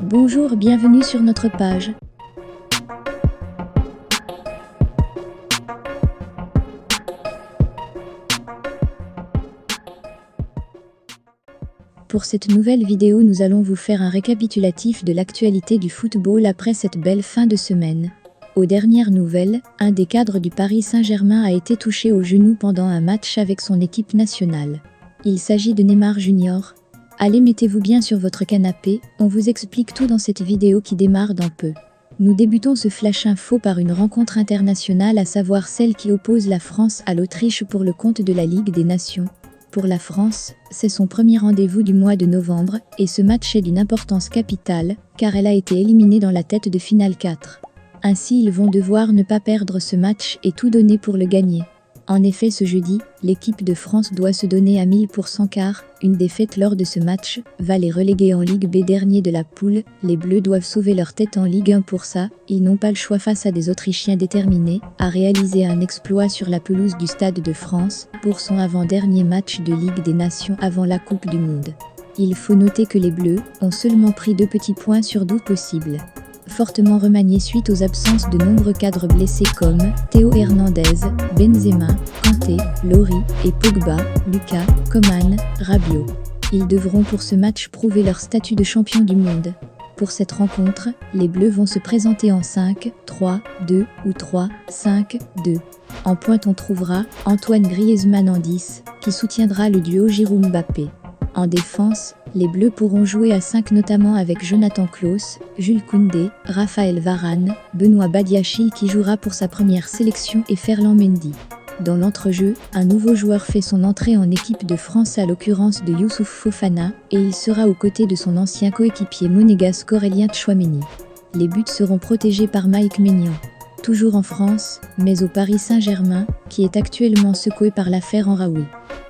Bonjour, bienvenue sur notre page. Pour cette nouvelle vidéo, nous allons vous faire un récapitulatif de l'actualité du football après cette belle fin de semaine. Aux dernières nouvelles, un des cadres du Paris Saint-Germain a été touché au genou pendant un match avec son équipe nationale. Il s'agit de Neymar Junior. Allez, mettez-vous bien sur votre canapé, on vous explique tout dans cette vidéo qui démarre dans peu. Nous débutons ce flash info par une rencontre internationale, à savoir celle qui oppose la France à l'Autriche pour le compte de la Ligue des Nations. Pour la France, c'est son premier rendez-vous du mois de novembre, et ce match est d'une importance capitale, car elle a été éliminée dans la tête de finale 4. Ainsi, ils vont devoir ne pas perdre ce match et tout donner pour le gagner. En effet, ce jeudi, l'équipe de France doit se donner à 1000% car une défaite lors de ce match va les reléguer en Ligue B, dernier de la poule. Les Bleus doivent sauver leur tête en Ligue 1. Pour ça, ils n'ont pas le choix face à des Autrichiens déterminés à réaliser un exploit sur la pelouse du Stade de France pour son avant-dernier match de Ligue des Nations avant la Coupe du Monde. Il faut noter que les Bleus ont seulement pris 2 petits points sur 12 possibles. Fortement remanié suite aux absences de nombreux cadres blessés comme Théo Hernandez, Benzema, Kanté, Lloris et Pogba, Lucas, Coman, Rabiot. Ils devront pour ce match prouver leur statut de champion du monde. Pour cette rencontre, les Bleus vont se présenter en 5-3-2 ou 3-5-2. En pointe, on trouvera Antoine Griezmann en 10, qui soutiendra le duo Giroud-Mbappé. En défense, les Bleus pourront jouer à 5 notamment avec Jonathan Klaus, Jules Koundé, Raphaël Varane, Benoît Badiachil qui jouera pour sa première sélection et Ferland Mendy. Dans l'entrejeu, un nouveau joueur fait son entrée en équipe de France, à l'occurrence de Youssouf Fofana, et il sera aux côtés de son ancien coéquipier monégasque Aurélien Tchouaméni. Les buts seront protégés par Mike Maignan. Toujours en France, mais au Paris Saint-Germain, qui est actuellement secoué par l'affaire Amraoui.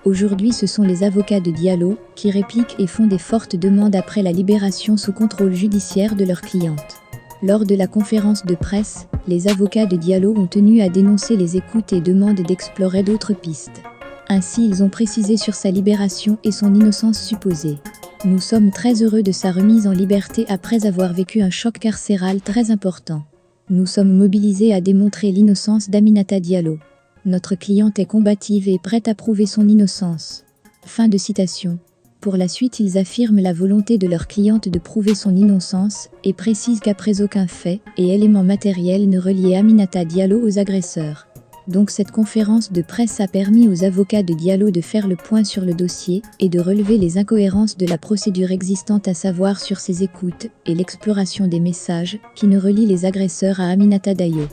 Aujourd'hui, ce sont les avocats de Diallo qui répliquent et font des fortes demandes après la libération sous contrôle judiciaire de leur cliente. Lors de la conférence de presse, les avocats de Diallo ont tenu à dénoncer les écoutes et demandent d'explorer d'autres pistes. Ainsi, ils ont précisé sur sa libération et son innocence supposée. Nous sommes très heureux de sa remise en liberté après avoir vécu un choc carcéral très important. Nous sommes mobilisés à démontrer l'innocence d'Aminata Diallo. Notre cliente est combative et prête à prouver son innocence. Fin de citation. Pour la suite, ils affirment la volonté de leur cliente de prouver son innocence et précisent qu'après aucun fait et élément matériel ne reliait Aminata Diallo aux agresseurs. Donc cette conférence de presse a permis aux avocats de Diallo de faire le point sur le dossier et de relever les incohérences de la procédure existante, à savoir sur ses écoutes et l'exploration des messages qui ne relient les agresseurs à Aminata Diallo.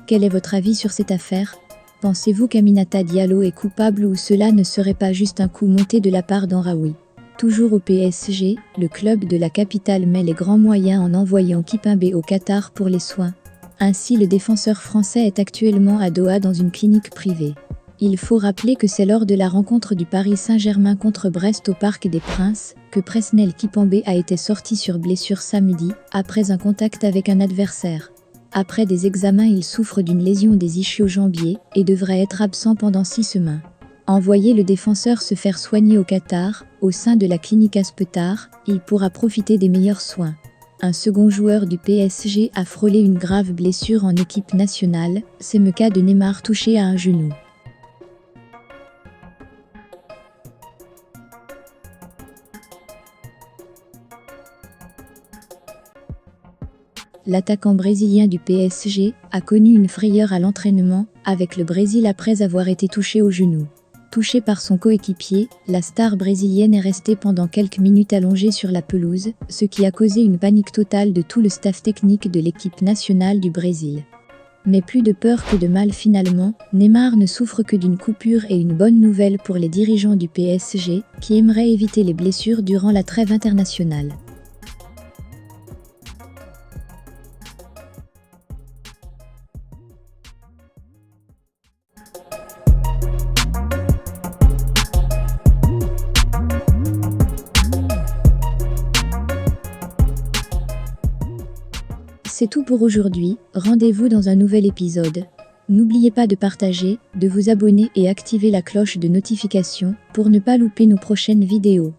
Quel est votre avis sur cette affaire ? Pensez-vous qu'Aminata Diallo est coupable ou cela ne serait pas juste un coup monté de la part d'Amraoui ? Toujours au PSG, le club de la capitale met les grands moyens en envoyant Kimpembe au Qatar pour les soins. Ainsi, le défenseur français est actuellement à Doha dans une clinique privée. Il faut rappeler que c'est lors de la rencontre du Paris Saint-Germain contre Brest au Parc des Princes que Presnel Kimpembe a été sorti sur blessure samedi, après un contact avec un adversaire. Après des examens, il souffre d'une lésion des ischio-jambiers et devrait être absent pendant 6 semaines. Envoyer le défenseur se faire soigner au Qatar, au sein de la clinique Aspetar, il pourra profiter des meilleurs soins. Un second joueur du PSG a frôlé une grave blessure en équipe nationale, c'est le cas de Neymar touché à un genou. L'attaquant brésilien du PSG a connu une frayeur à l'entraînement avec le Brésil après avoir été touché au genou. Touché par son coéquipier, la star brésilienne est restée pendant quelques minutes allongée sur la pelouse, ce qui a causé une panique totale de tout le staff technique de l'équipe nationale du Brésil. Mais plus de peur que de mal finalement, Neymar ne souffre que d'une coupure, et une bonne nouvelle pour les dirigeants du PSG qui aimeraient éviter les blessures durant la trêve internationale. C'est tout pour aujourd'hui, rendez-vous dans un nouvel épisode. N'oubliez pas de partager, de vous abonner et activer la cloche de notification pour ne pas louper nos prochaines vidéos.